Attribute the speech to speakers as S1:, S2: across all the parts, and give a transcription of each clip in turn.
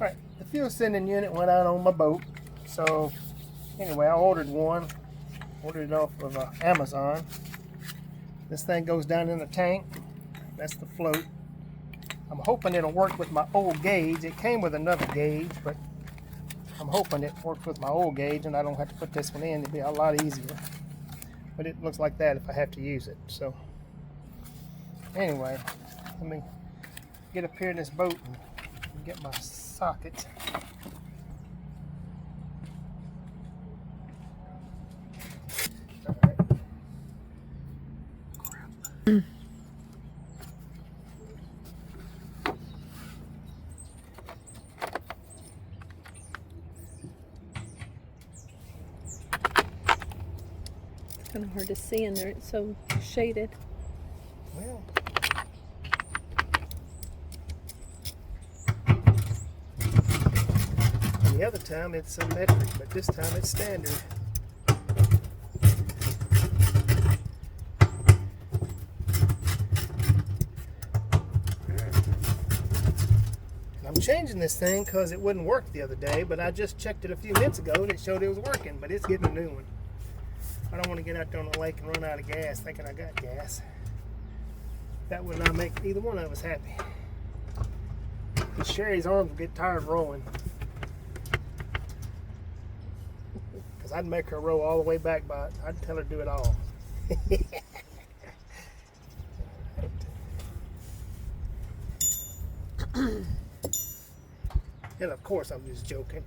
S1: Alright, the fuel sending unit went out on my boat. So anyway, I ordered one. Ordered it off of Amazon. This thing goes down in the tank. That's the float. I'm hoping it'll work with my old gauge. It came with another gauge, but I'm hoping it works with my old gauge and I don't have to put this one in. It'll be a lot easier. But it looks like that if I have to use it. So anyway, let me get up here in this boat and get my socket.
S2: It's kind of hard to see in there. It's so shaded.
S1: Well, the other time it's a metric, but this time it's standard. I'm changing this thing because it wouldn't work the other day, but I just checked it a few minutes ago and it showed it was working, but it's getting a new one. I don't want to get out there on the lake and run out of gas thinking I got gas. That would not make either one of us happy. And Sherry's arms will get tired of rowing. Because I'd make her row all the way back, but I'd tell her to do it all. And of course I'm just joking.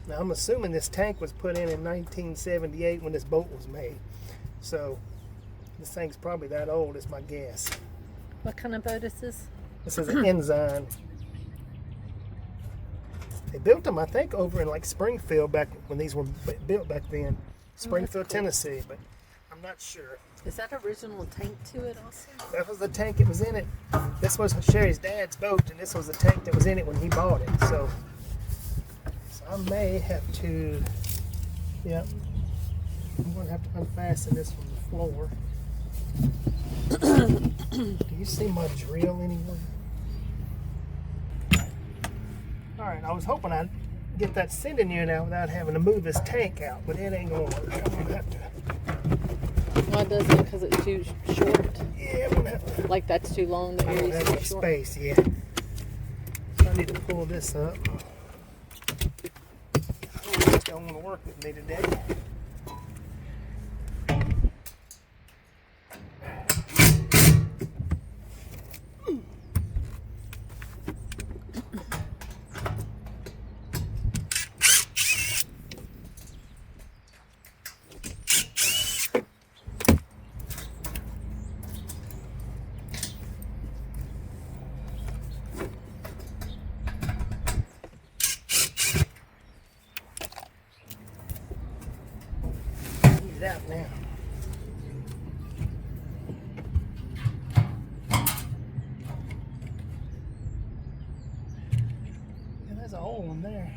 S1: Now I'm assuming this tank was put in 1978 when this boat was made. So this thing's probably that old, is my guess.
S2: What kind of boat is this?
S1: This is an Ensign. They built them, I think, over in like Springfield back when these were built back then. Springfield,
S2: cool.
S1: Tennessee, but I'm not sure.
S2: Is that original tank to it also?
S1: That was the tank that was in it. This was Sherry's dad's boat, and this was the tank that was in it when he bought it. So I may have to, yep, I'm going to have to unfasten this from the floor. Do you see my drill anywhere? Alright, I was hoping I'd get that sending unit out without having to move this tank out, but it ain't going to work. I'm going to have to.
S2: Well, it doesn't because it's too short.
S1: Yeah, I'm going to have to.
S2: Like that's too long. The
S1: I don't
S2: area's
S1: have
S2: too
S1: enough
S2: short.
S1: space, yeah. So I need to pull this up. It's don't want to work with me today. Get it out now. Yeah, there's a hole in there.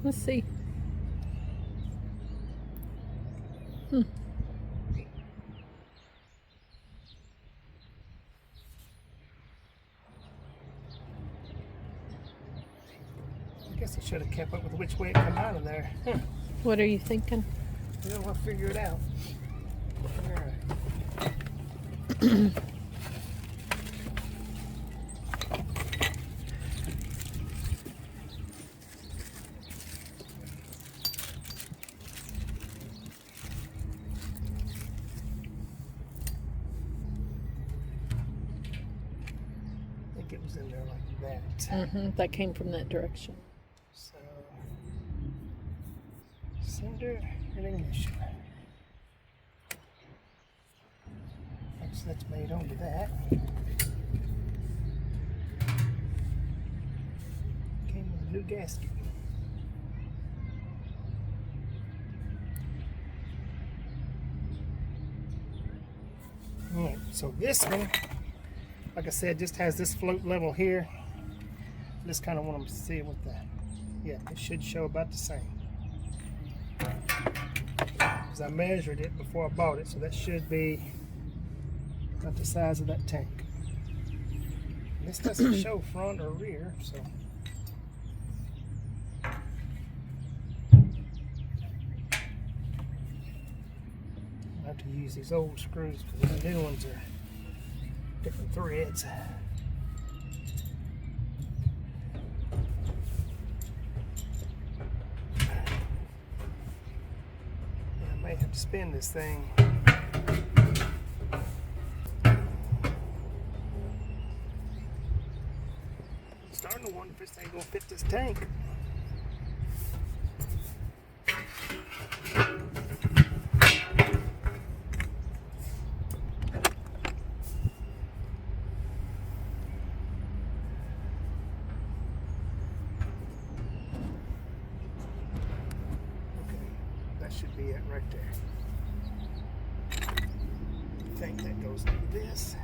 S2: Let's see.
S1: I guess I should have kept up with which way it come out of there. Huh.
S2: What are you thinking?
S1: Well, we'll figure it out. Alright. I think it was in there like that.
S2: That came from that direction.
S1: So, sender and ignition. Once that's made onto that, came with a new gasket. Alright, so this one, like I said, just has this float level here. Just kind of want them to see what the, yeah, it should show about the same. Because I measured it before I bought it, so that should be about the size of that tank. This doesn't show front or rear, so. I have to use these old screws because the new ones are different threads. I may have to spin this thing. Starting to wonder if this thing gonna fit this tank. That should be it right there. I think that goes like this.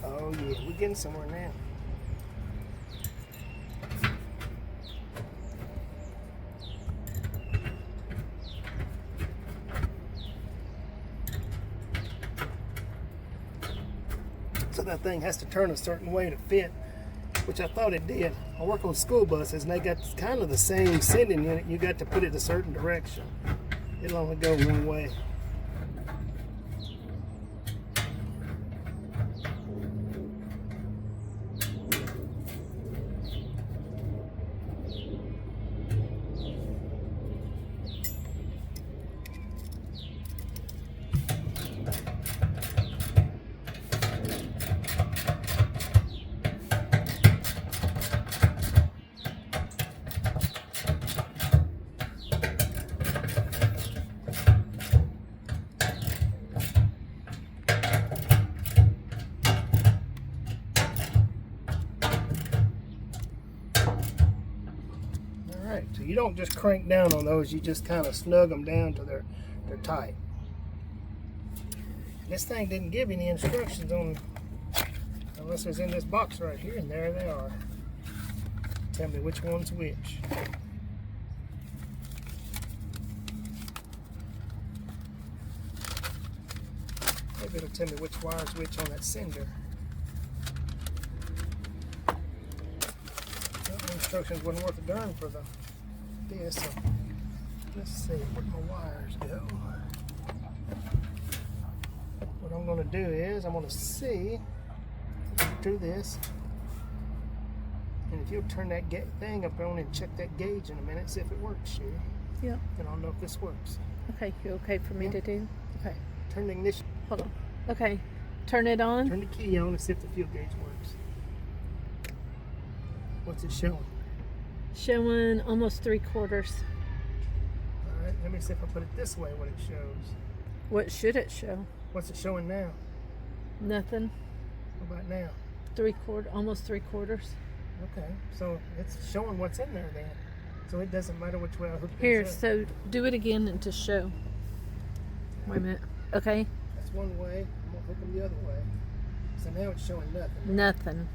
S1: Oh yeah, we're getting somewhere now. So that thing has to turn a certain way to fit, which I thought it did. I work on school buses and they got kind of the same sending unit. You got to put it a certain direction. It'll only go one way. So you don't just crank down on those, you just kind of snug them down to they're tight. This thing didn't give any instructions on, unless it's in this box right here, and there they are. Tell me which one's which. Maybe it'll tell me which wire's which on that sender. Well, the instructions wasn't worth a darn for this. So let's see where my wires go. What I'm going to do is I'm going to see do this, and if you'll turn that thing up on and check that gauge in a minute, see if it works, Sherry.
S2: Yeah.
S1: And I'll know if this works.
S2: Okay, you okay for me to do? Okay.
S1: Turn the ignition.
S2: Hold on. Okay. Turn it on.
S1: Turn the key on and see if the fuel gauge works. What's it showing?
S2: Showing almost 3/4.
S1: Alright, let me see if I put it this way what it shows.
S2: What should it show?
S1: What's it showing now?
S2: Nothing.
S1: What about now?
S2: 3/4, almost 3/4.
S1: Okay, so it's showing what's in there then. So it doesn't matter which way I hook
S2: Here,
S1: this up.
S2: so do it again and to show. Wait a minute. Okay.
S1: That's one way. I'm gonna hook them the other way. So now it's showing nothing.
S2: Nothing.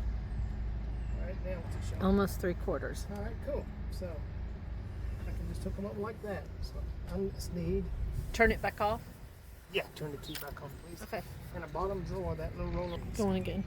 S1: Alright, now what's it showing?
S2: Almost 3/4.
S1: Alright, cool. So I can just hook them up like that. So I just need,
S2: Turn it back off.
S1: yeah, turn the key back on, please.
S2: Okay.
S1: In the bottom drawer, that little roller.
S2: Going again.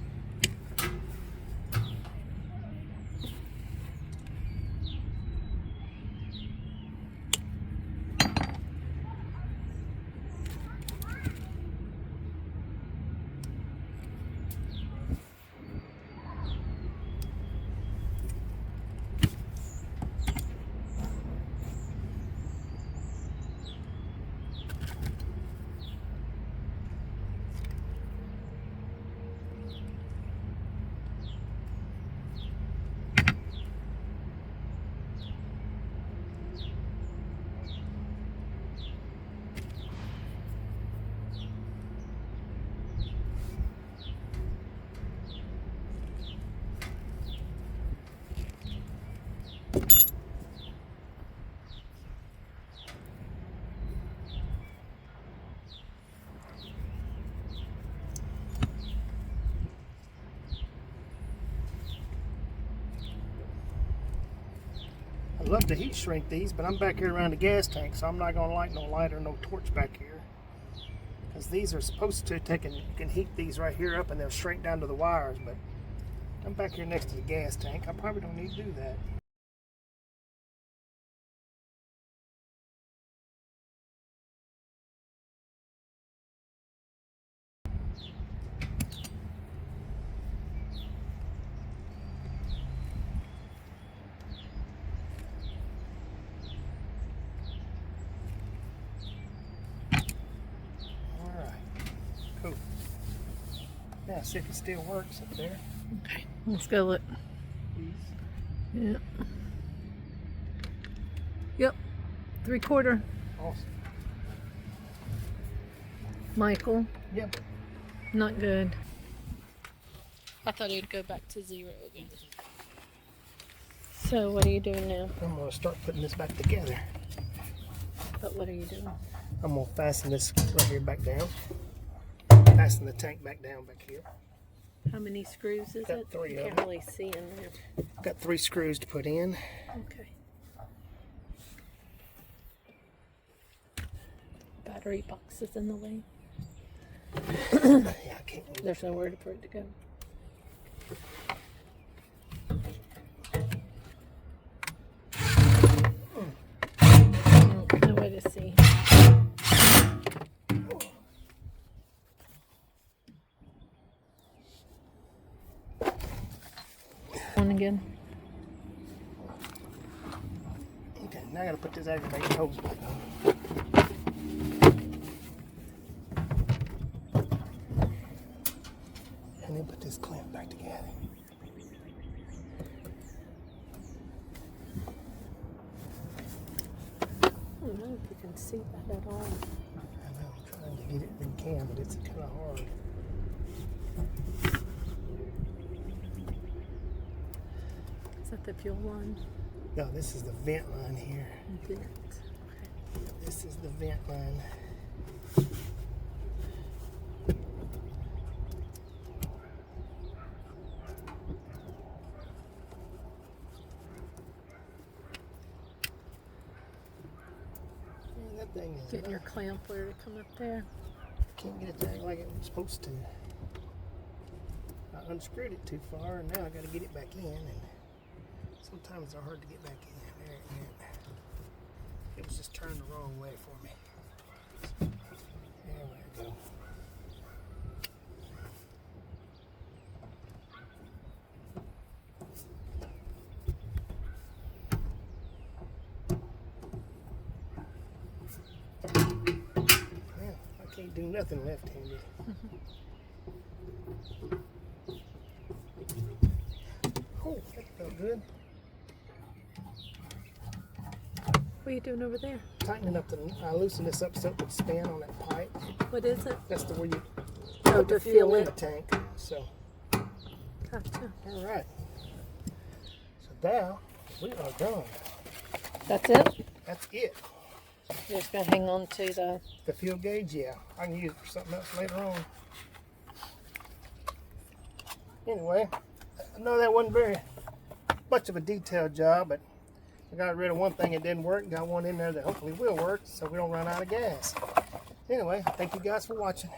S1: love to heat shrink these, but I'm back here around the gas tank, so I'm not going to light no light or no torch back here. Because these are supposed to you can heat these right here up and they'll shrink down to the wires, but I'm back here next to the gas tank. I probably don't need to do that. Cool. Yeah, see if it still works up there.
S2: Okay, let's go look. Yeah. Yep. 3/4.
S1: Awesome.
S2: Michael.
S1: Yep.
S2: Not good. I thought it'd go back to 0 again. So what are you doing now?
S1: I'm going to start putting this back together.
S2: But what are you doing?
S1: I'm going to fasten this right here back down. Fasten the tank back down back here.
S2: How many screws is
S1: Got
S2: it?
S1: 3
S2: You
S1: of
S2: can't
S1: them.
S2: really see in there.
S1: Got 3 screws to put in.
S2: Okay. Battery box is in the way.
S1: Yeah, I can't move.
S2: There's nowhere for it to go. No way to see. On again.
S1: Okay, now I got to put this aggravating hose back on. And then put this clamp back together.
S2: I don't know if you can see that at all.
S1: I know, I'm trying to get it when you can, but it's kind of hard.
S2: Is that the fuel line?
S1: No, this is the vent line here.
S2: Vent.
S1: This is the vent line. Man, that thing is
S2: Getting your clamp where to come up there.
S1: can't get it there like it was supposed to. I unscrewed it too far, and now I got to get it back in. And sometimes they're hard to get back in. There it went. It was just turned the wrong way for me. There we go. Man, I can't do nothing left-handed. Oh, that felt good.
S2: What are you doing over there?
S1: Tightening up I loosened this up so it would span on that pipe.
S2: What is it?
S1: That's the where you
S2: Oh,
S1: put
S2: to
S1: the fuel
S2: fill
S1: in the
S2: it.
S1: tank. So,
S2: Gotcha.
S1: all right. So now we are done.
S2: That's it?
S1: That's it.
S2: You're just going to hang on to
S1: The fuel gauge, yeah. I can use it for something else later on. Anyway, I know that wasn't very much of a detailed job, but I got rid of one thing that didn't work, got one in there that hopefully will work so we don't run out of gas. Anyway, thank you guys for watching.